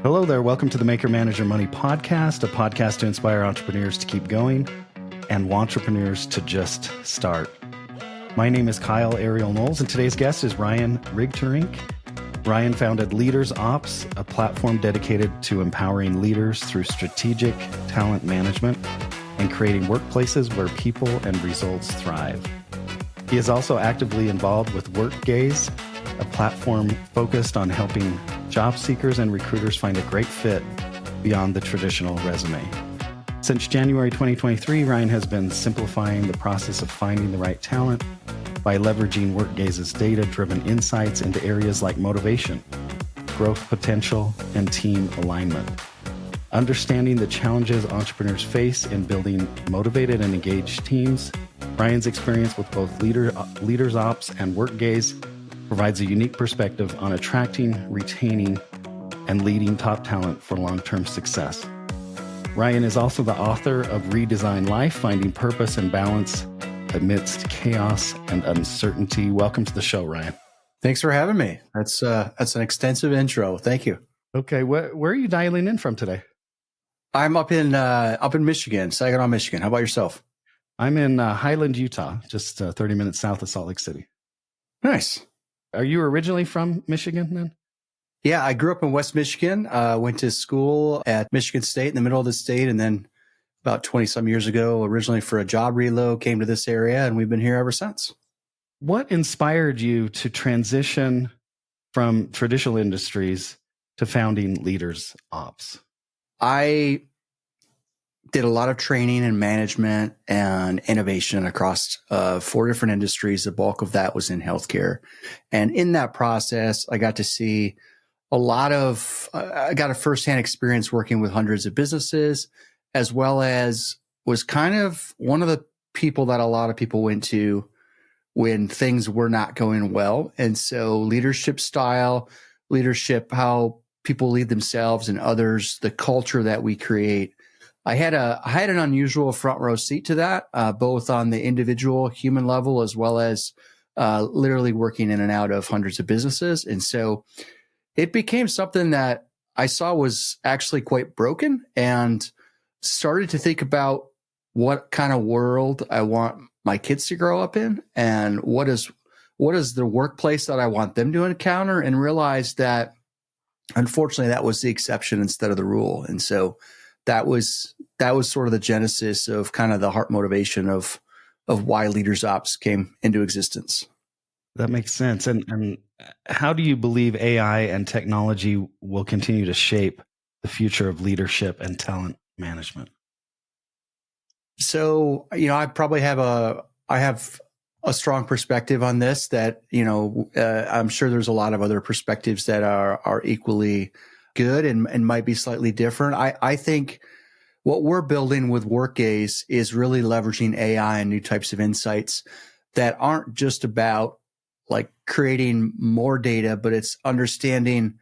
Hello there. Welcome to the Maker Manager Money podcast, a podcast to inspire entrepreneurs to keep going and entrepreneurs to just start. My name is Kyle Ariel Knowles, and today's guest is Ryan Rigterink. Ryan founded Leaders Ops, a platform dedicated to empowering leaders through strategic talent management and creating workplaces where people and results thrive. He is also actively involved with Workgaze, a platform focused on helping job seekers and recruiters find a great fit beyond the traditional resume. Since January 2023, Ryan has been simplifying the process of finding the right talent by leveraging Workgaze's data-driven insights into areas like motivation, growth potential, and team alignment. Understanding the challenges entrepreneurs face in building motivated and engaged teams, Ryan's experience with both Leaders Ops and Workgaze provides a unique perspective on attracting, retaining, and leading top talent for long-term success. Ryan is also the author of Redesign Life, Finding Purpose and Balance Amidst Chaos and Uncertainty. Welcome to the show, Ryan. Thanks for having me. That's an extensive intro. Thank you. Okay, where are you dialing in from today? I'm up in Michigan, Saginaw, Michigan. How about yourself? I'm in Highland, Utah, just 30 minutes south of Salt Lake City. Nice. Are you originally from Michigan then? Yeah, I grew up in West Michigan, went to school at Michigan State in the middle of the state, and then about 20 some years ago, originally for a job reload, came to this area, and we've been here ever since. What inspired you to transition from traditional industries to founding Leaders Ops? I did a lot of training and management and innovation across 4 different industries. The bulk of that was in healthcare. And in that process, I got to see I got a firsthand experience working with hundreds of businesses, as well as was kind of one of the people that a lot of people went to when things were not going well. And so leadership style, how people lead themselves and others, the culture that we create. I had an unusual front row seat to that, both on the individual human level, as well as literally working in and out of hundreds of businesses. And so it became something that I saw was actually quite broken, and started to think about what kind of world I want my kids to grow up in, and what is the workplace that I want them to encounter, and realized that unfortunately that was the exception instead of the rule. And so that was sort of the genesis of kind of the heart motivation of why Leaders Ops came into existence. That makes sense. And how do you believe AI and technology will continue to shape the future of leadership and talent management? So, I have a strong perspective on this that, I'm sure there's a lot of other perspectives that are equally good and might be slightly different. I think what we're building with Workgaze is really leveraging AI and new types of insights that aren't just about like creating more data, but it's understanding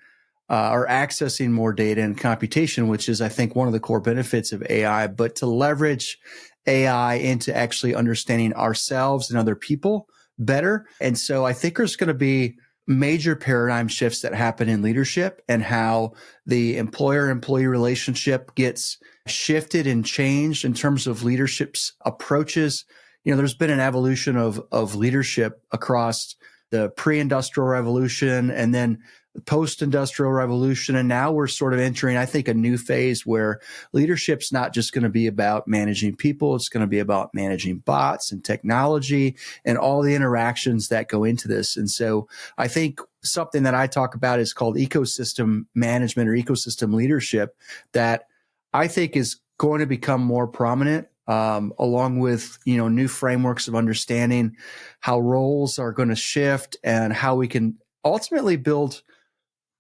or accessing more data and computation, which is, I think, one of the core benefits of AI, but to leverage AI into actually understanding ourselves and other people better. And so I think there's going to be major paradigm shifts that happen in leadership, and how the employer-employee relationship gets shifted and changed in terms of leadership's approaches. There's been an evolution of leadership across the pre-industrial revolution and then the post-industrial revolution. And now we're sort of entering, I think, a new phase where leadership's not just going to be about managing people. It's going to be about managing bots and technology and all the interactions that go into this. And so I think something that I talk about is called ecosystem management or ecosystem leadership, that I think is going to become more prominent, along with, new frameworks of understanding how roles are going to shift and how we can ultimately build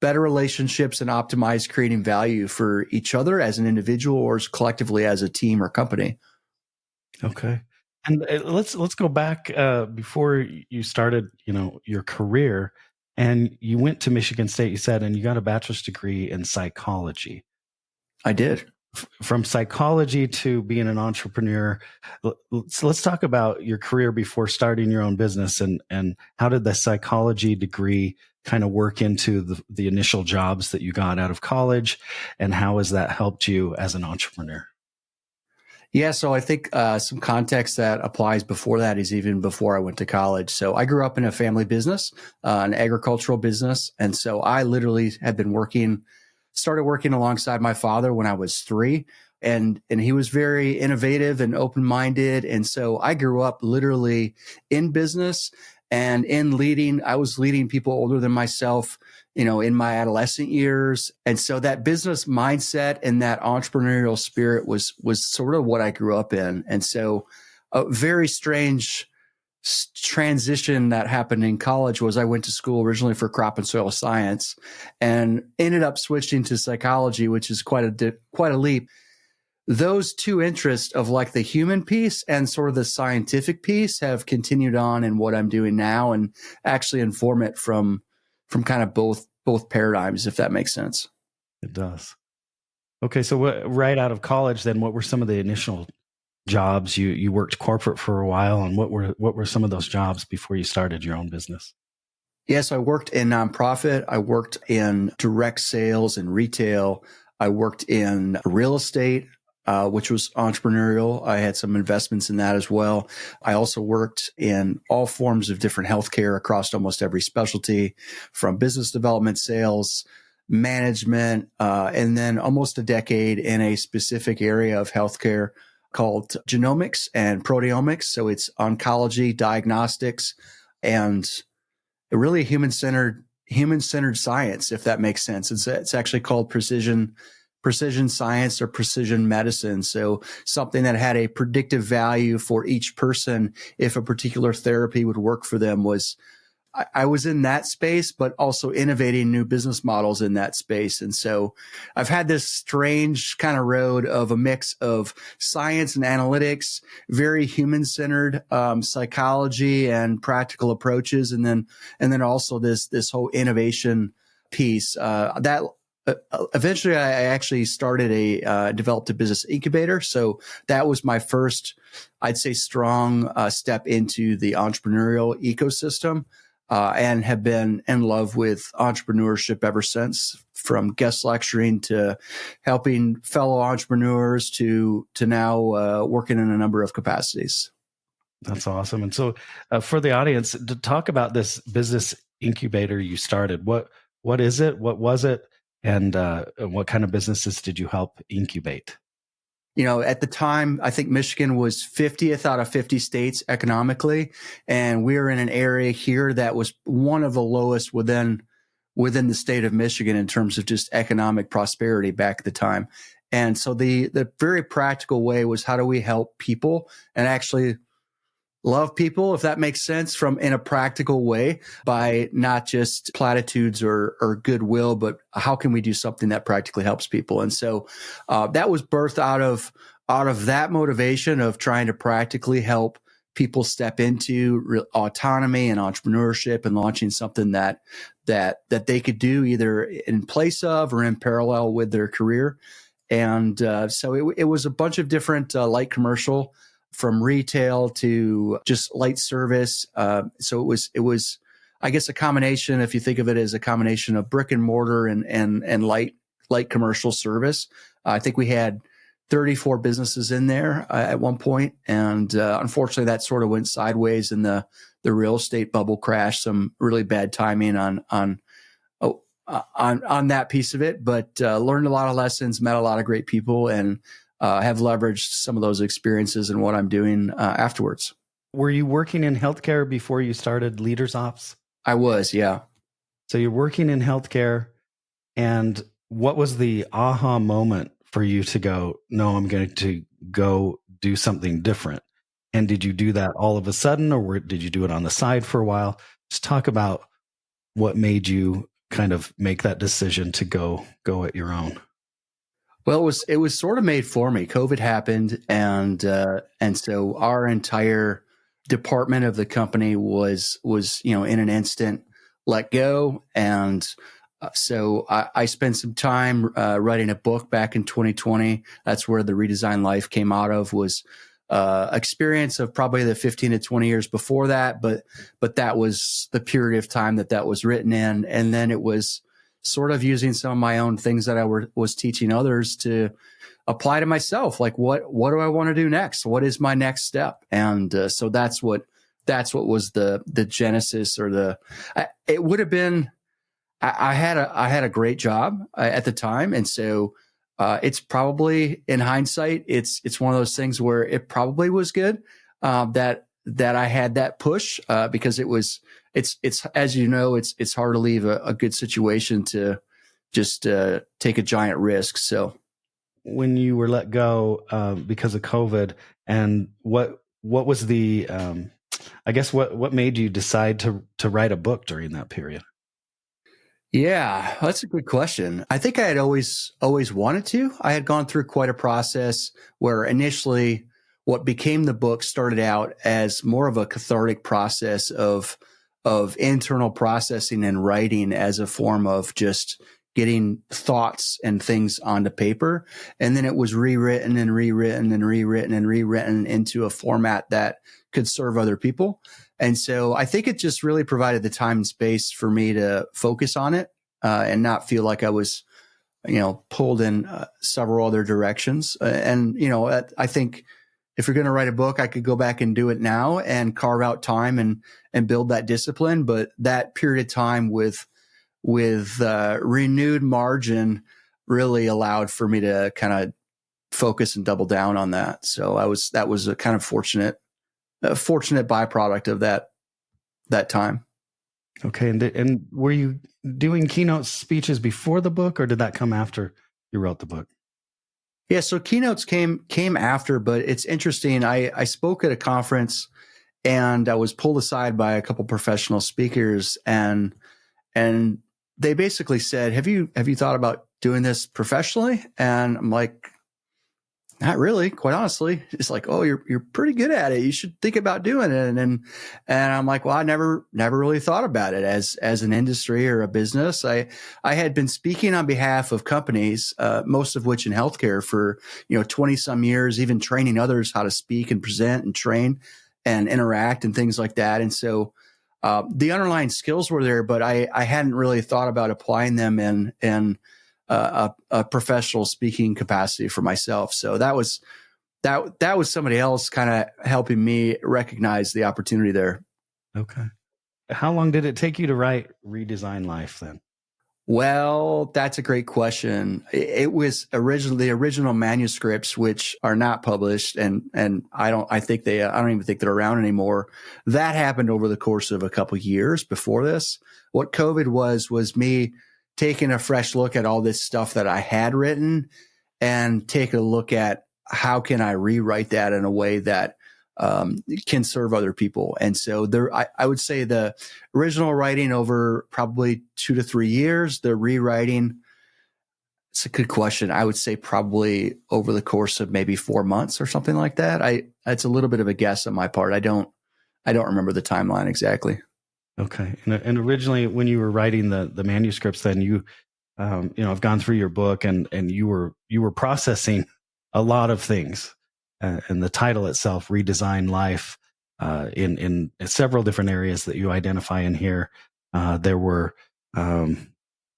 better relationships and optimize creating value for each other as an individual or as collectively as a team or company. Okay. And let's go back before you started, your career, and you went to Michigan State, you said, and you got a bachelor's degree in psychology. I did. From psychology to being an entrepreneur. So let's talk about your career before starting your own business, and how did the psychology degree kind of work into the initial jobs that you got out of college, and how has that helped you as an entrepreneur? Yeah, so I think some context that applies before that is even before I went to college. So I grew up in a family business, an agricultural business. And so I literally had started working alongside my father when I was 3. And he was very innovative and open-minded. And so I grew up literally in business and in leading. I was leading people older than myself, in my adolescent years. And so that business mindset and that entrepreneurial spirit was sort of what I grew up in. And so a very strange transition that happened in college was I went to school originally for crop and soil science and ended up switching to psychology, which is quite a leap. Those two interests of like the human piece and sort of the scientific piece have continued on in what I'm doing now and actually inform it from kind of both paradigms, if that makes sense. It does. Okay. So right out of college, then what were some of the initial jobs? You worked corporate for a while, and what were some of those jobs before you started your own business? Yes, I worked in nonprofit. I worked in direct sales and retail. I worked in real estate, which was entrepreneurial. I had some investments in that as well. I also worked in all forms of different healthcare across almost every specialty, from business development, sales, management, and then almost a decade in a specific area of healthcare called genomics and proteomics. So it's oncology, diagnostics, and really human-centered science, if that makes sense. It's actually called precision science or precision medicine. So something that had a predictive value for each person if a particular therapy would work for them I was in that space, but also innovating new business models in that space. And so I've had this strange kind of road of a mix of science and analytics, very human-centered psychology and practical approaches, and then also this whole innovation piece. Eventually, I actually developed a business incubator. So that was my first, I'd say, strong step into the entrepreneurial ecosystem. And have been in love with entrepreneurship ever since, from guest lecturing to helping fellow entrepreneurs to now working in a number of capacities. That's awesome. And so for the audience, to talk about this business incubator you started, what is it? What was it? And what kind of businesses did you help incubate? At the time, I think Michigan was 50th out of 50 states economically. And we were in an area here that was one of the lowest within the state of Michigan in terms of just economic prosperity back at the time. And so the very practical way was, how do we help people and actually love people, if that makes sense, in a practical way, by not just platitudes or goodwill, but how can we do something that practically helps people? And so that was birthed out of that motivation of trying to practically help people step into autonomy and entrepreneurship and launching something that they could do either in place of or in parallel with their career. And so it was a bunch of different light commercial, from retail to just light service. So it was, I guess, a combination, if you think of it as a combination of brick and mortar and light commercial service. I think we had 34 businesses in there at one point. And unfortunately, that sort of went sideways in the real estate bubble crash. Some really bad timing on that piece of it, but learned a lot of lessons, met a lot of great people, and have leveraged some of those experiences in what I'm doing afterwards. Were you working in healthcare before you started Leaders Ops? I was, yeah. So you're working in healthcare, and what was the aha moment for you to go, no, I'm going to go do something different? And did you do that all of a sudden, or did you do it on the side for a while? Just talk about what made you kind of make that decision to go at your own. Well, it was sort of made for me. COVID happened, and so our entire department of the company was in an instant let go. And so I spent some time writing a book back in 2020. That's where the Redesign Life came out of, was experience of probably the 15 to 20 years before that, but that was the period of time that was written in. And then it was sort of using some of my own things that I was teaching others to apply to myself. Like, what do I want to do next? What is my next step? And so that's what was the genesis, or it would have been. I had a great job at the time, and so it's probably, in hindsight, it's one of those things where it probably was good that I had that push because it's as you know, it's hard to leave a good situation to just take a giant risk. So when you were let go because of COVID, and what was the I guess what made you decide to write a book during that period? Yeah, that's a good question. I think I had always wanted to. I had gone through quite a process where initially what became the book started out as more of a cathartic process of internal processing and writing as a form of just getting thoughts and things onto paper. And then it was rewritten and rewritten and rewritten and rewritten into a format that could serve other people. And so I think it just really provided the time and space for me to focus on it and not feel like I was, pulled in several other directions. I think if you're going to write a book, I could go back and do it now and carve out time and build that discipline. But that period of time with renewed margin really allowed for me to kind of focus and double down on that. So that was a kind of fortunate byproduct of that time. Okay. And were you doing keynote speeches before the book, or did that come after you wrote the book? Yeah. So keynotes came after, but it's interesting. I spoke at a conference and I was pulled aside by a couple professional speakers, and they basically said, have you thought about doing this professionally? And I'm like, not really, quite honestly. It's like, oh, you're pretty good at it. You should think about doing it. And I'm like, well, I never really thought about it as an industry or a business. I had been speaking on behalf of companies, most of which in healthcare, for 20 some years, even training others how to speak and present and train and interact and things like that. And so the underlying skills were there, but I hadn't really thought about applying them in a professional speaking capacity for myself. So that was somebody else kind of helping me recognize the opportunity there. Okay. How long did it take you to write Redesign Life then? Well, that's a great question. It was originally the original manuscripts, which are not published, and I don't even think they're around anymore. That happened over the course of a couple of years before this. What COVID was me taking a fresh look at all this stuff that I had written and take a look at how can I rewrite that in a way that can serve other people. And so I would say the original writing over probably 2 to 3 years, the rewriting, it's a good question. I would say probably over the course of maybe 4 months or something like that. It's a little bit of a guess on my part. I don't remember the timeline exactly. Okay. And originally when you were writing the manuscripts, then you, I've gone through your book and you were processing a lot of things. And the title itself, Redesign Life, in several different areas that you identify in here. There were,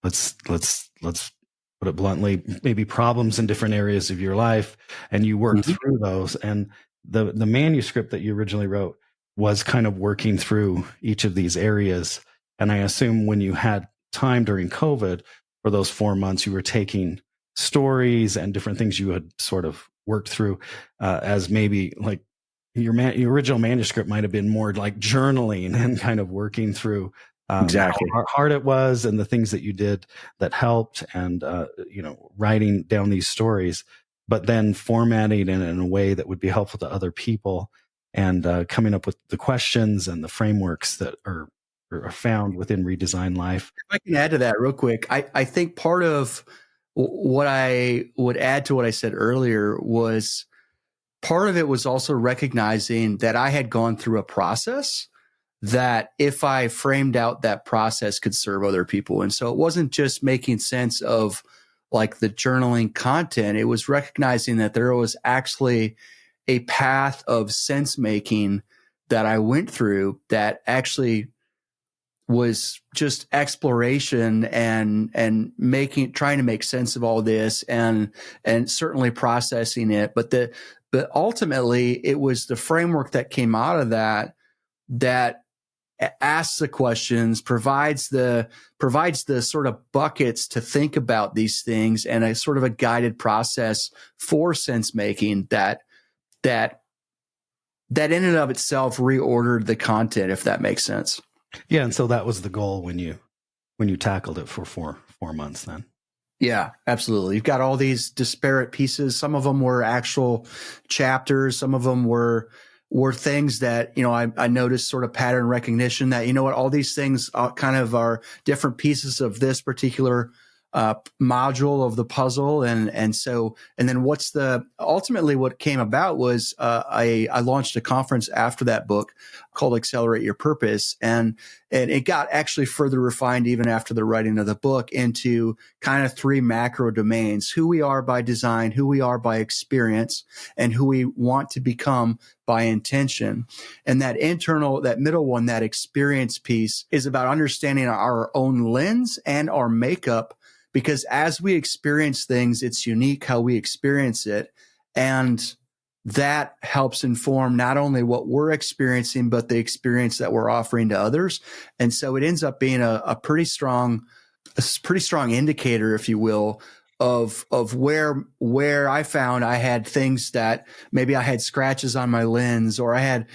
let's put it bluntly, maybe problems in different areas of your life, and you worked through those. And the manuscript that you originally wrote was kind of working through each of these areas. And I assume when you had time during COVID for those 4 months, you were taking stories and different things you had sort of worked through as maybe like your original manuscript might have been more like journaling and kind of working through exactly how hard it was and the things that you did that helped, and writing down these stories, but then formatting it in a way that would be helpful to other people, and coming up with the questions and the frameworks that are found within Redesign Life. If I can add to that real quick, I think part of what I would add to what I said earlier was part of it was also recognizing that I had gone through a process that if I framed out that process could serve other people. And so it wasn't just making sense of like the journaling content. It was recognizing that there was actually a path of sense making that I went through that actually was just exploration and trying to make sense of all this and certainly processing it. But ultimately it was the framework that came out of that asks the questions, provides the sort of buckets to think about these things, and a sort of a guided process for sense making that in and of itself reordered the content, if that makes sense. Yeah, and so that was the goal when you tackled it for four months then. Yeah, absolutely. You've got all these disparate pieces. Some of them were actual chapters. Some of them were things that, I noticed sort of pattern recognition that, all these things kind of are different pieces of this particular module of the puzzle. And then ultimately what came about was I launched a conference after that book called Accelerate Your Purpose. And it got actually further refined even after the writing of the book into kind of 3 macro domains: who we are by design, who we are by experience, and who we want to become by intention. And that middle one, that experience piece, is about understanding our own lens and our makeup, because as we experience things, it's unique how we experience it. And that helps inform not only what we're experiencing, but the experience that we're offering to others. And so it ends up being a pretty strong indicator, if you will, of where I found I had things that maybe I had scratches on my lens, or I had,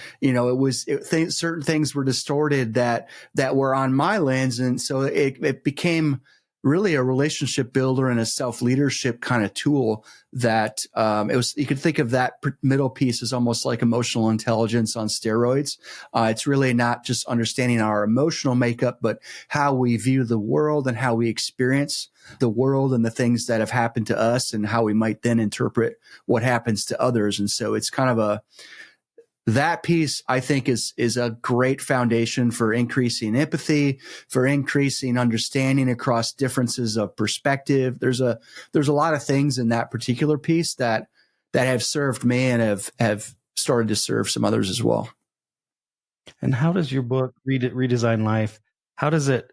certain things were distorted that were on my lens. And so it became really a relationship builder and a self-leadership kind of tool that you could think of that middle piece as almost like emotional intelligence on steroids. It's really not just understanding our emotional makeup, but how we view the world and how we experience the world and the things that have happened to us, and how we might then interpret what happens to others. And so it's kind of that piece, I think, is a great foundation for increasing empathy, for increasing understanding across differences of perspective. There's a lot of things in that particular piece that have served me and have started to serve some others as well. And how does your book Redesign Life? How does is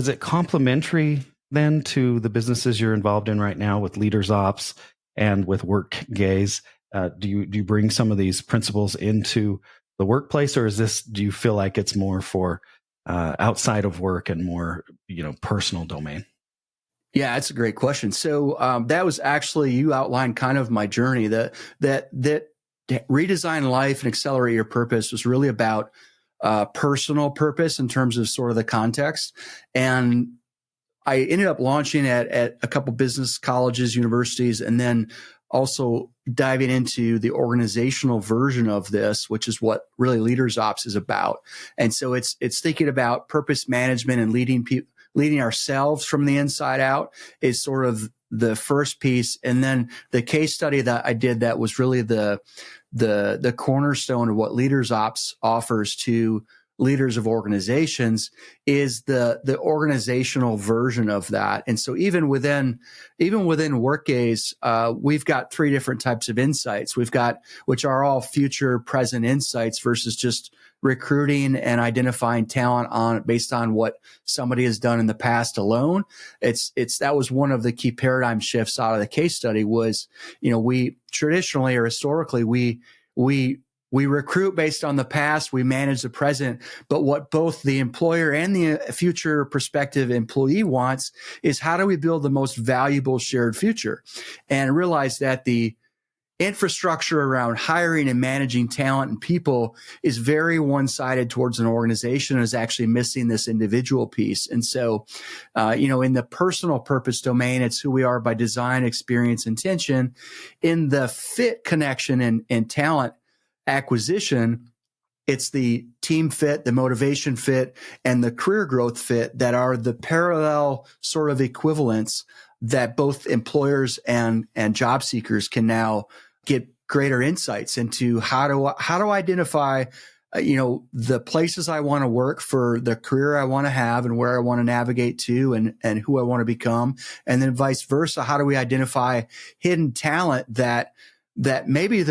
it complementary then to the businesses you're involved in right now with Leaders Ops and with Workgaze? Do you bring some of these principles into the workplace, or do you feel like it's more for outside of work and more, personal domain? Yeah, that's a great question. So that was actually, you outlined kind of my journey. That Redesign Life and Accelerate Your Purpose was really about personal purpose in terms of sort of the context. And I ended up launching at a couple business colleges, universities, and then also diving into the organizational version of this, which is what really Leaders Ops is about. And so it's thinking about purpose management and leading ourselves from the inside out is sort of the first piece. And then the case study that I did that was really the cornerstone of what Leaders Ops offers to leaders of organizations is the organizational version of that. And so even within Workgaze, we've got 3 different types of insights. Which are all future present insights versus just recruiting and identifying talent based on what somebody has done in the past alone. That was one of the key paradigm shifts out of the case study was, we traditionally or historically, we recruit based on the past, we manage the present, but what both the employer and the future prospective employee wants is how do we build the most valuable shared future? And realize that the infrastructure around hiring and managing talent and people is very one-sided towards an organization and is actually missing this individual piece. And so, in the personal purpose domain, it's who we are by design, experience, intention. In the fit connection and talent acquisition, it's the team fit, the motivation fit, and the career growth fit that are the parallel sort of equivalents that both employers and job seekers can now get greater insights into how to identify the places I want to work for the career I want to have and where I want to navigate to and who I want to become. And then vice versa. How do we identify hidden talent that that maybe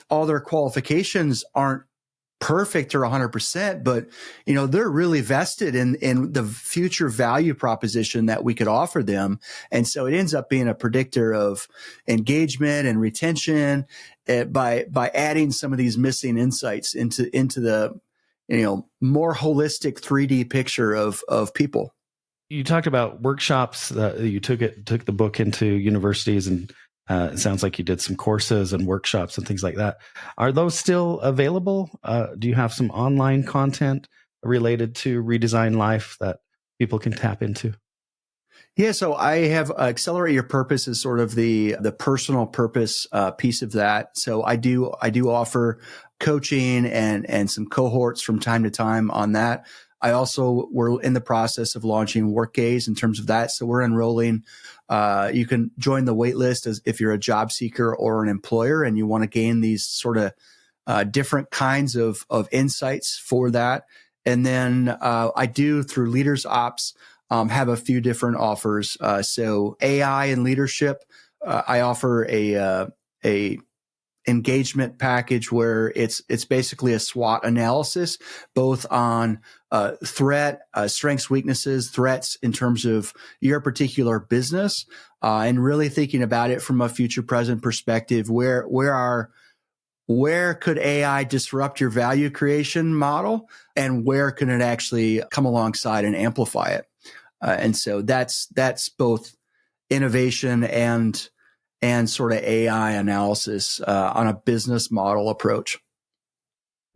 all their qualifications aren't perfect or 100%, but they're really vested in the future value proposition that we could offer them. And so it ends up being a predictor of engagement and retention by adding some of these missing insights into the more holistic 3D picture of people. You talked about workshops. You took the book into universities, and it sounds like you did some courses and workshops and things like that. Are those still available? Do you have some online content related to Redesign Life that people can tap into? Yeah, so I have Accelerate Your Purpose is sort of the personal purpose piece of that. So I do offer coaching and some cohorts from time to time on that. I also, we're in the process of launching Workgaze in terms of that. So we're enrolling. You can join the wait list if you're a job seeker or an employer and you want to gain these sort of different kinds of insights for that. And then I do, through Leaders Ops, have a few different offers. So AI and leadership, I offer a engagement package where it's basically a SWOT analysis, both on threat, strengths, weaknesses, threats in terms of your particular business, and really thinking about it from a future present perspective. Where could AI disrupt your value creation model, and where can it actually come alongside and amplify it? And so that's both innovation and sort of AI analysis on a business model approach.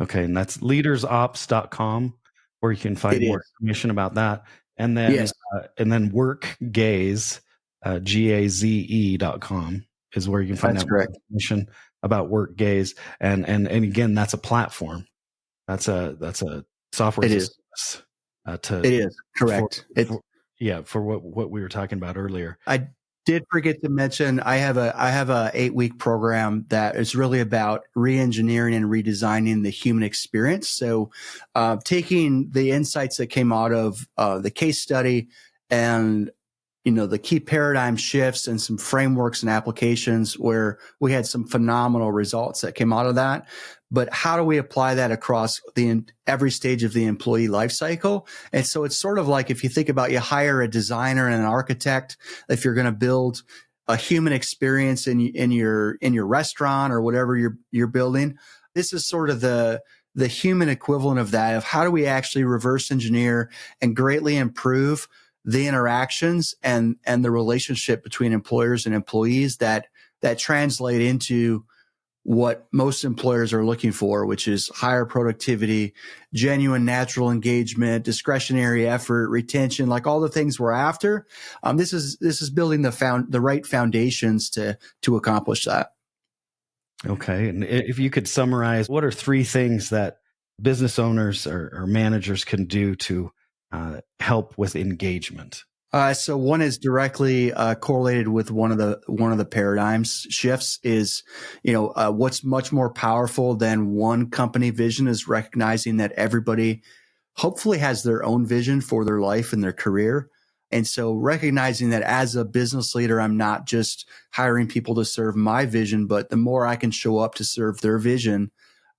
Okay, and that's leadersops.com, where you can find more information about that. And then Yes. And then Workgaze, GAZE.com is where you can find That's out correct. more information about Workgaze. And again, that's a platform. That's a software. It is. It is correct. For what we were talking about earlier. I did forget to mention I have a 8-week program that is really about re-engineering and redesigning the human experience. So taking the insights that came out of the case study and the key paradigm shifts and some frameworks and applications where we had some phenomenal results that came out of that. But how do we apply that across every stage of the employee life cycle? And so it's sort of like, if you think about, you hire a designer and an architect, if you're going to build a human experience in your restaurant or whatever you're building, this is sort of the human equivalent of that, of how do we actually reverse engineer and greatly improve the interactions and the relationship between employers and employees that translate into what most employers are looking for, which is higher productivity, genuine natural engagement, discretionary effort, retention, like all the things we're after. This is building the right foundations to accomplish that. Okay. And if you could summarize, what are 3 things that business owners or managers can do to help with engagement? So one is directly correlated with one of the paradigms shifts is, what's much more powerful than one company vision is recognizing that everybody hopefully has their own vision for their life and their career. And so recognizing that as a business leader, I'm not just hiring people to serve my vision, but the more I can show up to serve their vision,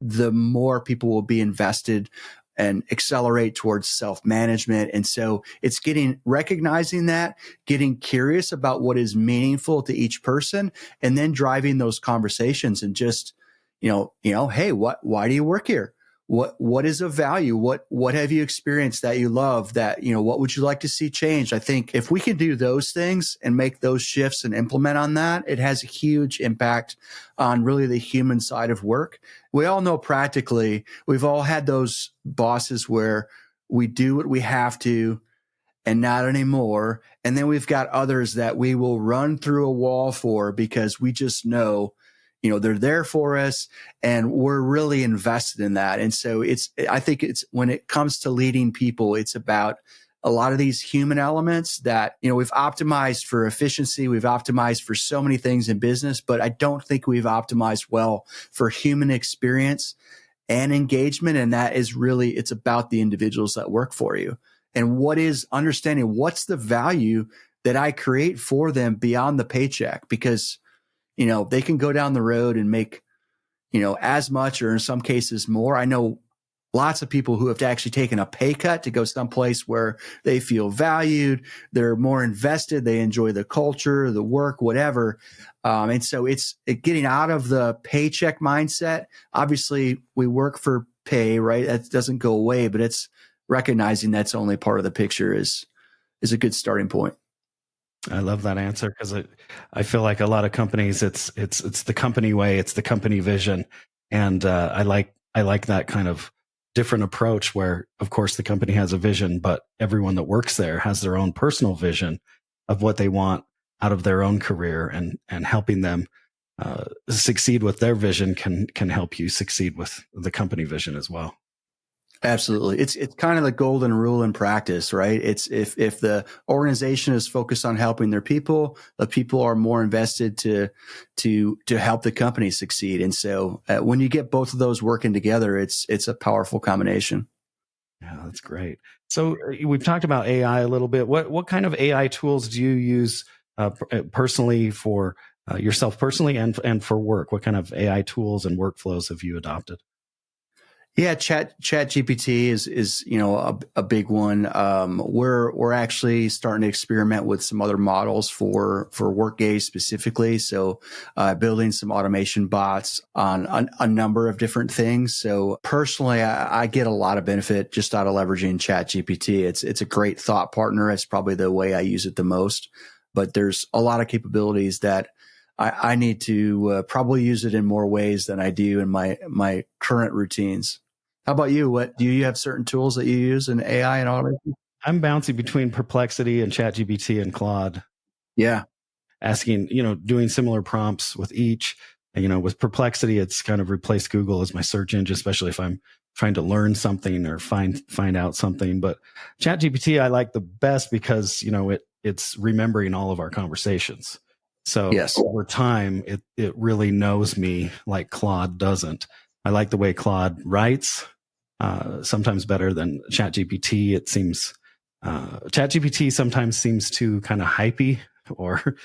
the more people will be invested and accelerate towards self-management. And so it's recognizing that, getting curious about what is meaningful to each person, and then driving those conversations and just, hey, why do you work here? What is of value? What have you experienced that you love, that, what would you like to see changed? I think if we can do those things and make those shifts and implement on that, it has a huge impact on really the human side of work. We all know practically, we've all had those bosses where we do what we have to and not anymore. And then we've got others that we will run through a wall for because we just know, they're there for us and we're really invested in that. And so I think when it comes to leading people, it's about a lot of these human elements that, we've optimized for efficiency. We've optimized for so many things in business, but I don't think we've optimized well for human experience and engagement. And that is really, it's about the individuals that work for you. And understanding what's the value that I create for them beyond the paycheck? Because they can go down the road and make, as much or in some cases more. I know lots of people who have actually taken a pay cut to go someplace where they feel valued, they're more invested, they enjoy the culture, the work, whatever. And so it's getting out of the paycheck mindset. Obviously, we work for pay, right? That doesn't go away, but it's recognizing that's only part of the picture is a good starting point. I love that answer because I feel like a lot of companies, it's the company way, it's the company vision, and I like that kind of different approach where, of course, the company has a vision, but everyone that works there has their own personal vision of what they want out of their own career, and helping them succeed with their vision can help you succeed with the company vision as well. Absolutely. It's kind of the golden rule in practice, right? It's if the organization is focused on helping their people, the people are more invested to help the company succeed. And so when you get both of those working together, it's a powerful combination. Yeah, that's great. So we've talked about AI a little bit. What kind of AI tools do you use personally for yourself personally and for work? What kind of AI tools and workflows have you adopted? Yeah, Chat GPT is a big one. We're actually starting to experiment with some other models for Workgaze specifically. So building some automation bots on a number of different things. So personally, I get a lot of benefit just out of leveraging Chat GPT. It's a great thought partner. It's probably the way I use it the most. But there's a lot of capabilities that I need to probably use it in more ways than I do in my current routines. How about you? What do you have certain tools that you use in AI and automation? I'm bouncing between Perplexity and ChatGPT and Claude. Yeah. Asking, doing similar prompts with each. With Perplexity, it's kind of replaced Google as my search engine, especially if I'm trying to learn something or find out something. But ChatGPT, I like the best because, it's remembering all of our conversations. So yes, over time, it really knows me like Claude doesn't. I like the way Claude writes. Sometimes better than ChatGPT. It seems ChatGPT sometimes seems too kind of hypey or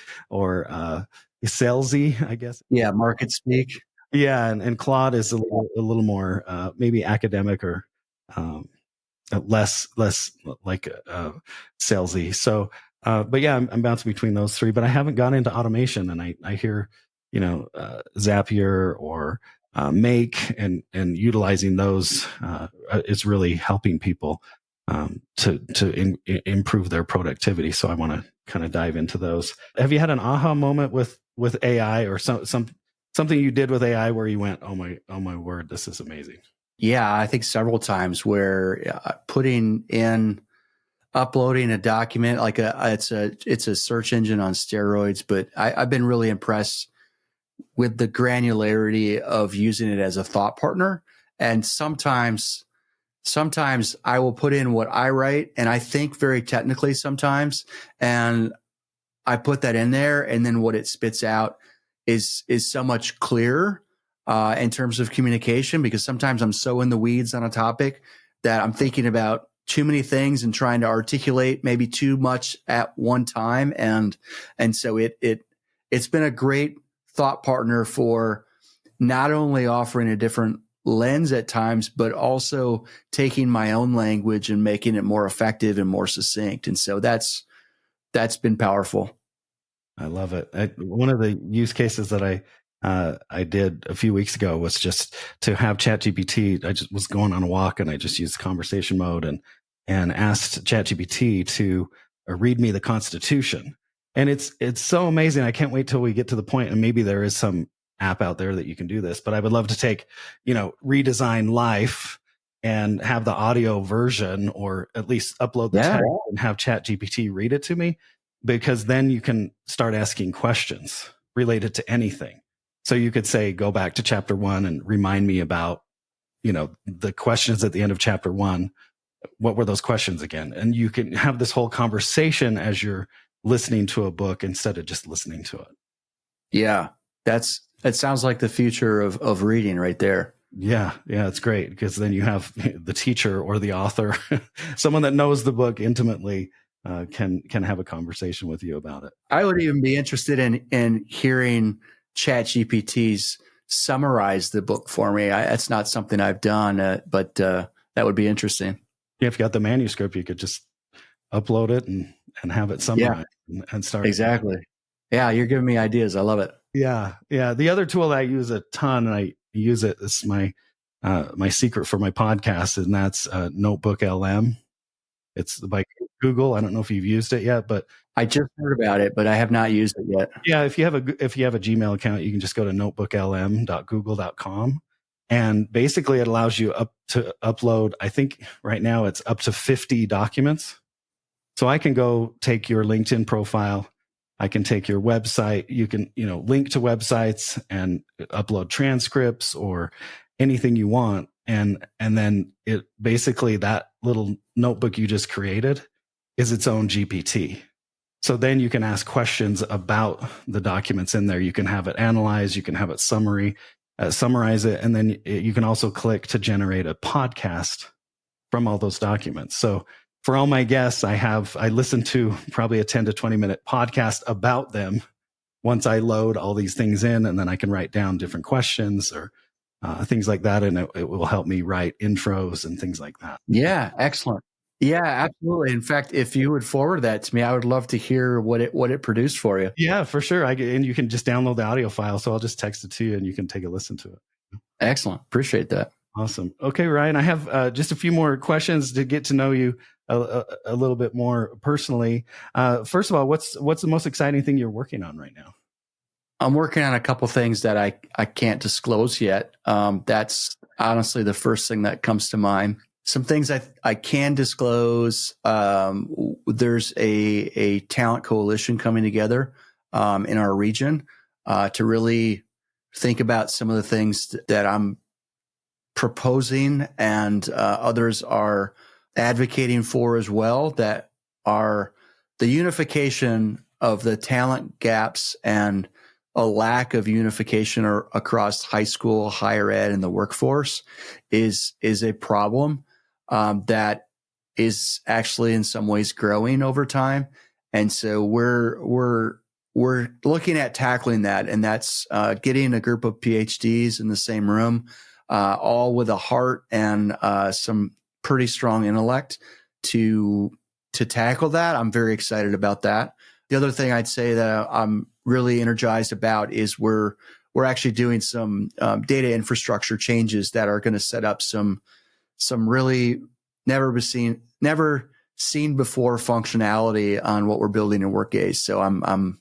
salesy, I guess. Yeah, market speak. Yeah, and Claude is a little more maybe academic or less like salesy. So, but yeah, I'm bouncing between those three. But I haven't gone into automation, and I hear Zapier or Make and utilizing those is really helping people to improve their productivity. So I want to kind of dive into those. Have you had an aha moment with AI or something you did with AI where you went, oh my word, this is amazing? Yeah, I think several times where uploading a document like it's a search engine on steroids, but I've been really impressed with the granularity of using it as a thought partner. And sometimes I will put in what I write, and I think very technically sometimes, and I put that in there, and then what it spits out is so much clearer in terms of communication, because sometimes I'm so in the weeds on a topic that I'm thinking about too many things and trying to articulate maybe too much at one time. And so it's been a great thought partner for not only offering a different lens at times, but also taking my own language and making it more effective and more succinct. And so that's been powerful. I love it. One of the use cases that I did a few weeks ago was just to have ChatGPT. I just was going on a walk and I just used conversation mode and asked ChatGPT to read me the Constitution. And it's so amazing. I can't wait till we get to the point, and maybe there is some app out there that you can do this, but I would love to take, Redesign Life and have the audio version, or at least upload the text and have ChatGPT read it to me, because then you can start asking questions related to anything. So you could say, go back to chapter 1 and remind me about, the questions at the end of chapter 1. What were those questions again? And you can have this whole conversation as you're listening to a book instead of just listening to it. Yeah, it sounds like the future of reading right there. Yeah, it's great, because then you have the teacher or the author, someone that knows the book intimately, can have a conversation with you about it. I would even be interested in hearing ChatGPT's summarize the book for me. That's not something I've done, but that would be interesting. Yeah, if you got the manuscript, you could just upload it and have it summarized and start. Exactly. Yeah, you're giving me ideas. I love it. Yeah. The other tool that I use a ton, and I use it, it's my secret for my podcast, and that's Notebook LM. It's by Google. I don't know if you've used it yet, but I just heard about it, but I have not used it yet. Yeah, if you have a Gmail account, you can just go to notebooklm.google.com, and basically it allows you to upload. I think right now it's up to 50 documents. So I can go take your LinkedIn profile, I can take your website. You can link to websites and upload transcripts or anything you want, and then it basically, that little notebook you just created is its own GPT. So then you can ask questions about the documents in there. You can have it analyze, you can have it summarize it, and then you can also click to generate a podcast from all those documents. So for all my guests, I listen to probably a 10 to 20 minute podcast about them once I load all these things in, and then I can write down different questions or things like that. And it will help me write intros and things like that. Yeah, excellent. Yeah, absolutely. In fact, if you would forward that to me, I would love to hear what it produced for you. Yeah, for sure. And you can just download the audio file. So I'll just text it to you and you can take a listen to it. Excellent. Appreciate that. Awesome. Okay, Ryan, I have just a few more questions to get to know you a little bit more personally. First of all, what's the most exciting thing you're working on right now? I'm working on a couple things that I can't disclose yet. That's honestly the first thing that comes to mind. Some things I can disclose. There's a talent coalition coming together in our region to really think about some of the things that I'm proposing and others are advocating for as well, that are the unification of the talent gaps and a lack of unification across high school, higher ed, and the workforce is a problem that is actually in some ways growing over time. And so we're looking at tackling that, and that's getting a group of PhDs in the same room, all with a heart and some pretty strong intellect to tackle that. I'm very excited about that. The other thing I'd say that I'm really energized about is we're actually doing some data infrastructure changes that are going to set up some really never seen before functionality on what we're building in Workgaze. So I'm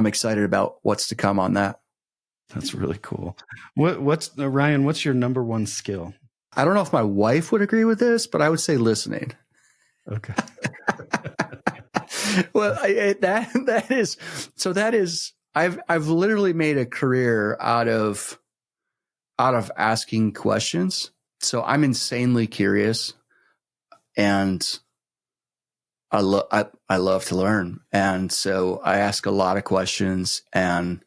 excited about what's to come on that. That's really cool. Ryan, what's your number one skill? I don't know if my wife would agree with this, but I would say listening. Okay. Well, that is I've literally made a career out of asking questions. So I'm insanely curious, and I love to learn, and so I ask a lot of questions, and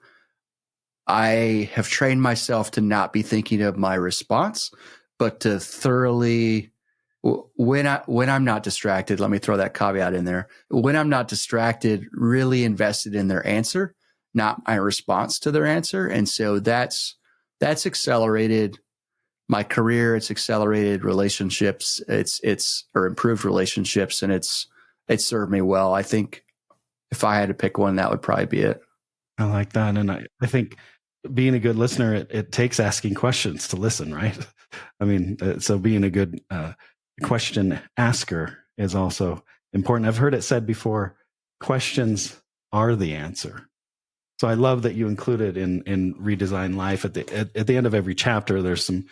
I have trained myself to not be thinking of my response, but to thoroughly, when I'm not distracted, let me throw that caveat in there. When I'm not distracted, really invested in their answer, not my response to their answer. And so that's accelerated my career. It's accelerated relationships. It's improved relationships, and it's served me well. I think if I had to pick one, that would probably be it. I like that. And I think being a good listener, it takes asking questions to listen, right? I mean, so being a good question asker is also important. I've heard it said before, questions are the answer. So I love that you included in Redesign Life at the end of every chapter, there's some,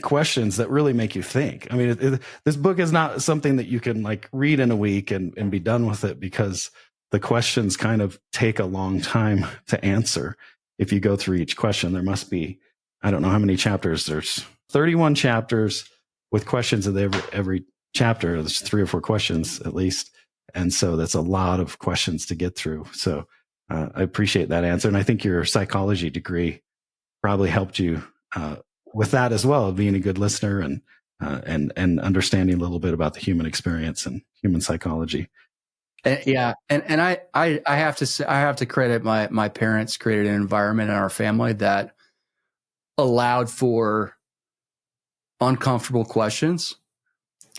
questions that really make you think. I mean, this book is not something that you can like read in a week and be done with it, because the questions kind of take a long time to answer. If you go through each question, there must be, I don't know how many chapters. There's 31 chapters with questions at every chapter. There's 3 or 4 questions at least. And so that's a lot of questions to get through. So I appreciate that answer. And I think your psychology degree probably helped you with that as well, being a good listener and understanding a little bit about the human experience and human psychology. And I have to say, I have to credit my parents created an environment in our family that allowed for uncomfortable questions.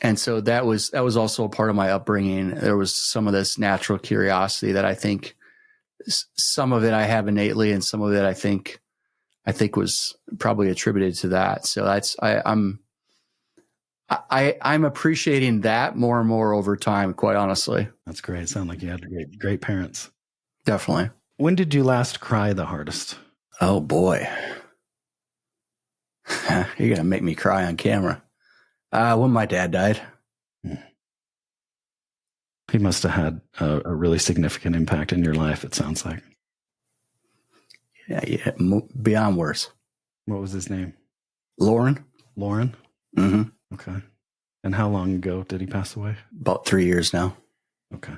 And so that was also a part of my upbringing. There was some of this natural curiosity that I think some of it I have innately, and some of it I think was probably attributed to that. So I'm appreciating that more and more over time, quite honestly. That's great. Sound like you had great parents. Definitely. When did you last cry the hardest? Oh boy. You're going to make me cry on camera. When my dad died. He must have had a really significant impact in your life, it sounds like. Yeah, beyond worse. What was his name? Lauren. Lauren? Mm-hmm. Okay. And how long ago did he pass away? About 3 years now. Okay.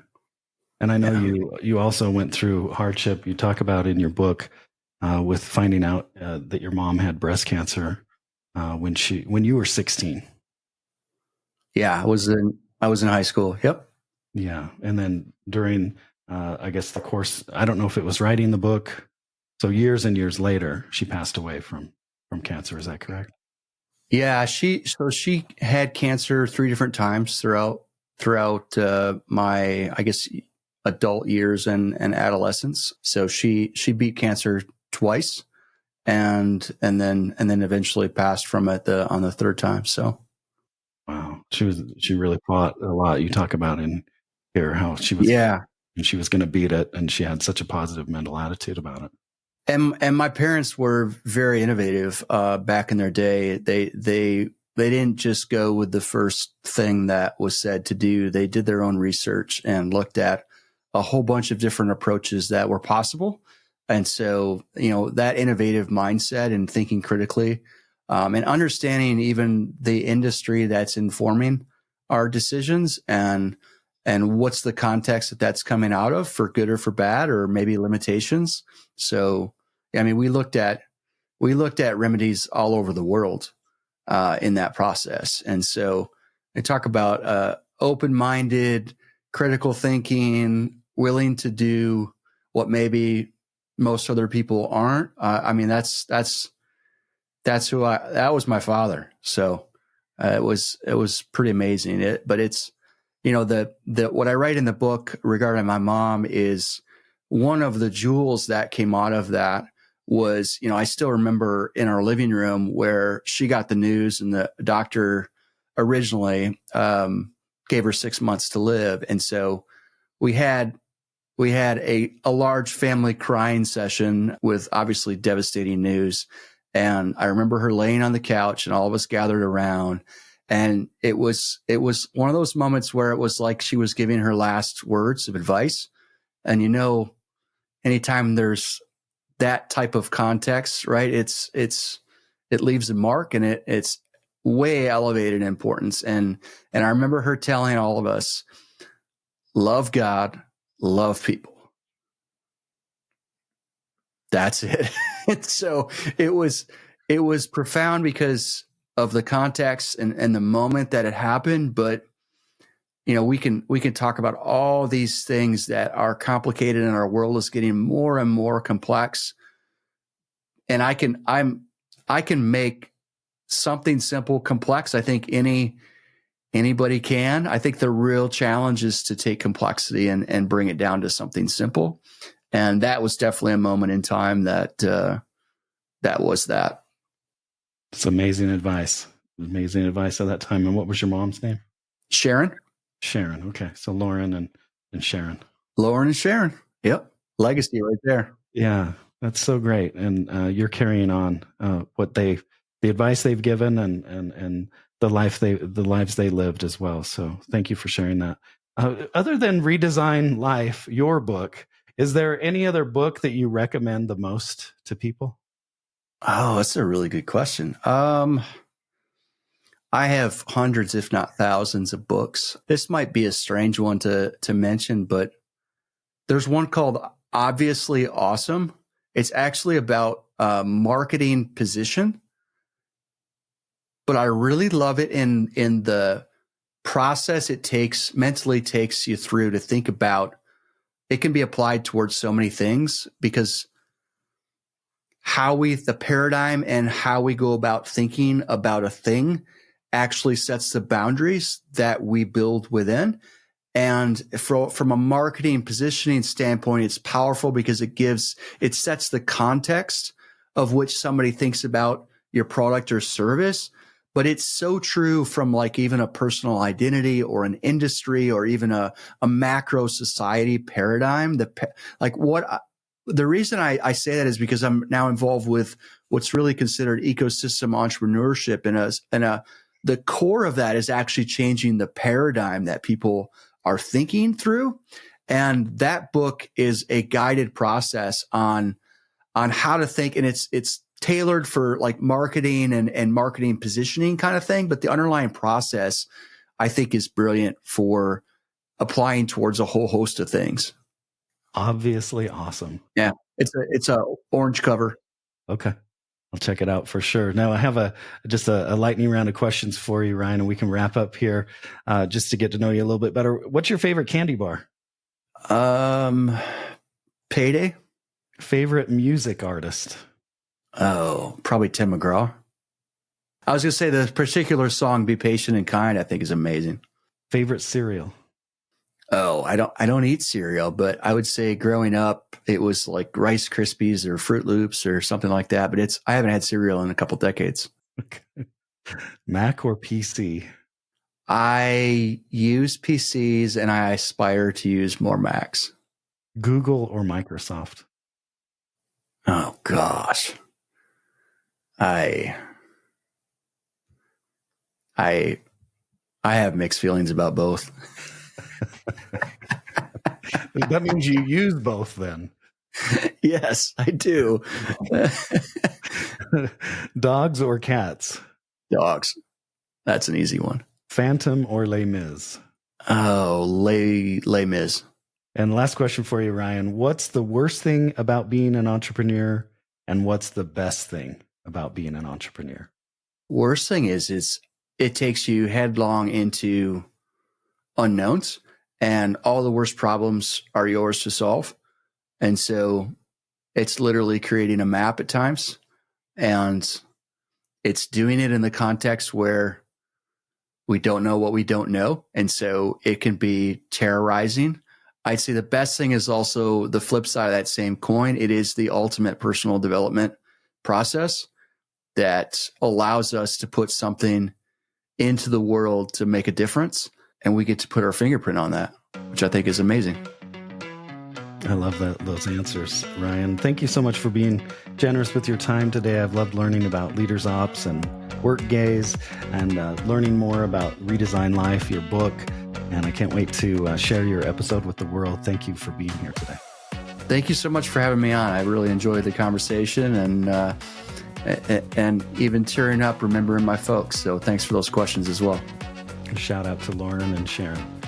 And I know you also went through hardship. You talk about in your book with finding out that your mom had breast cancer when you were 16. Yeah, I was in high school. Yep. Yeah. And then during, I guess the course, I don't know if it was writing the book. So years and years later, she passed away from cancer. Is that correct? Yeah. She had cancer 3 different times throughout my, I guess, adult years and adolescence. So she beat cancer twice and then eventually passed from it on the 3rd time. So. Wow. She really fought a lot. You talk about in here how she was, and she was going to beat it, and she had such a positive mental attitude about it. And my parents were very innovative back in their day. They didn't just go with the first thing that was said to do. They did their own research and looked at a whole bunch of different approaches that were possible. And so, that innovative mindset and thinking critically, and understanding even the industry that's informing our decisions and what's the context that's coming out of, for good or for bad, or maybe limitations. So, I mean, we looked at remedies all over the world in that process. And so I talk about open-minded, critical thinking, willing to do what maybe most other people aren't. I mean, that was my father. So it was pretty amazing. But it's, what I write in the book regarding my mom is one of the jewels that came out of that was, I still remember in our living room where she got the news, and the doctor originally gave her 6 months to live. And so we had a large family crying session with obviously devastating news. And I remember her laying on the couch and all of us gathered around. And it was one of those moments where it was like she was giving her last words of advice. And anytime there's that type of context, right? It leaves a mark, and it's way elevated in importance. And I remember her telling all of us, love God, love people. That's it. And so it was profound because of the context and the moment that it happened. But, we can talk about all these things that are complicated, and our world is getting more and more complex. And I can make something simple complex. I think anybody can. I think the real challenge is to take complexity and bring it down to something simple. And that was definitely a moment in time that was that. It's amazing advice. Amazing advice at that time. And what was your mom's name? Sharon. Sharon. Okay. So Lauren and Sharon. Lauren and Sharon. Yep. Legacy right there. Yeah. That's so great. And you're carrying on the advice they've given and the lives they lived as well. So thank you for sharing that. Other than Redesign Life, your book, is there any other book that you recommend the most to people? Oh, that's a really good question. I have hundreds, if not thousands, of books. This might be a strange one to mention, but there's one called Obviously Awesome. It's actually about marketing position, but I really love it in the process it mentally takes you through to think about, it can be applied towards so many things, because the paradigm and how we go about thinking about a thing actually sets the boundaries that we build within. And from a marketing positioning standpoint, it's powerful because it sets the context of which somebody thinks about your product or service. But it's so true from like even a personal identity or an industry or even a macro society paradigm. The reason I say that is because I'm now involved with what's really considered ecosystem entrepreneurship, and the core of that is actually changing the paradigm that people are thinking through. And that book is a guided process on how to think, and it's tailored for like marketing and marketing positioning kind of thing. But the underlying process, I think, is brilliant for applying towards a whole host of things. Obviously awesome. Yeah. It's a orange cover. Okay. I'll check it out for sure. Now I have just a lightning round of questions for you, Ryan, and we can wrap up here just to get to know you a little bit better. What's your favorite candy bar? Payday. Favorite music artist? Oh, probably Tim McGraw. I was going to say the particular song, Be Patient and Kind, I think is amazing. Favorite cereal? Oh, I don't eat cereal, but I would say growing up, it was like Rice Krispies or Fruit Loops or something like that. But I haven't had cereal in a couple decades. Okay. Mac or PC? I use PCs and I aspire to use more Macs. Google or Microsoft? Oh gosh. I have mixed feelings about both. That means you use both then. Yes, I do. Dogs or cats? Dogs. That's an easy one. Phantom or Les Mis? Oh, Les Mis. And last question for you, Ryan. What's the worst thing about being an entrepreneur, and what's the best thing about being an entrepreneur? Worst thing is it takes you headlong into unknowns, and all the worst problems are yours to solve. And so it's literally creating a map at times, and it's doing it in the context where we don't know what we don't know. And so it can be terrorizing. I'd say the best thing is also the flip side of that same coin. It is the ultimate personal development process that allows us to put something into the world to make a difference. And we get to put our fingerprint on that, which I think is amazing. I love those answers, Ryan. Thank you so much for being generous with your time today. I've loved learning about Leaders Ops and Workgaze, and learning more about Redesign Life, your book. And I can't wait to share your episode with the world. Thank you for being here today. Thank you so much for having me on. I really enjoyed the conversation, and even tearing up remembering my folks. So thanks for those questions as well. A shout out to Lauren and Sharon.